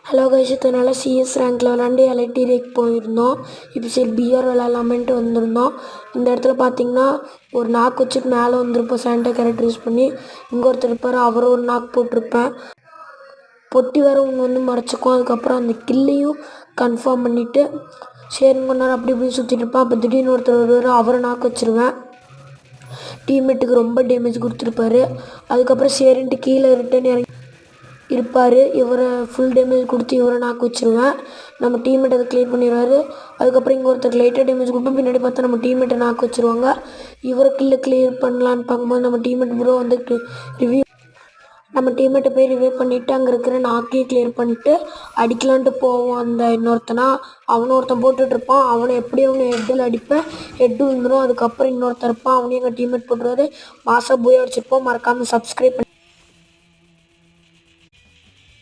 Hello guys, இதனால CS ரேங்க்கில் விளாண்டு LID rack போயிருந்தோம். இப்போ சரி பிஆர் விளாட்லாமேன்ட்டு வந்திருந்தோம். இந்த இடத்துல பார்த்தீங்கன்னா ஒரு நாக்கு வச்சுட்டு மேலே வந்திருப்போம் சாண்டா கேரக்டர் யூஸ் பண்ணி. இங்கே ஒருத்தர் இருப்பார், அவரும் ஒரு நாக்கு போட்டிருப்பேன். பொட்டி வேறு அவங்க வந்து மறைச்சிக்கும். அதுக்கப்புறம் அந்த கில்லையும் கன்ஃபார்ம் பண்ணிவிட்டு சரி கொஞ்ச நேரம் அப்படி இப்படி சுற்றிட்டு இருப்பேன். அப்போ திடீர்னு ஒருத்தர் வருவார், அவரை நாக்கு வச்சுருவேன். டீம்மேட்டுக்கு ரொம்ப டேமேஜ் கொடுத்துருப்பாரு. அதுக்கப்புறம் சரின்ட்டு கீழே ரிட்டன் இறங்கி இருப்பார். இவரை ஃபுல் டேமேஜ் கொடுத்து இவரை நாக்கு வச்சுருவேன். நம்ம டீம்மேட் அதை கிளியர் பண்ணிடுவார். அதுக்கப்புறம் இங்கே ஒருத்தர் லைட்டாக டேமேஜ் கொடுப்போம். பின்னாடி பார்த்தா நம்ம டீம்மேட்டை நாக்கு வச்சுருவாங்க. இவரை கிளியர் பண்ணலான்னு பார்க்கும்போது நம்ம டீம்மேட் ப்ரோ வந்து நம்ம டீம்மேட்டை போய் ரிவ்யூ பண்ணிவிட்டு அங்கே இருக்கிற நாக்கையும் கிளியர் பண்ணிட்டு அடிக்கலான்ட்டு போவோம். அந்த இன்னொருத்தனா அவனை ஒருத்தன் போட்டுட்ருப்பான். அவனை எப்படி அவனை ஹெட்டில் அடிப்பேன், ஹெட்டு விழுந்துடும். அதுக்கப்புறம் இன்னொருத்தன் இருப்பான், அவனையும் எங்கள் டீம்மேட் போட்டுருவாரு. மாசாக போய் அடிச்சிருப்போம். மறக்காமல் சப்ஸ்கிரைப் பண்ணி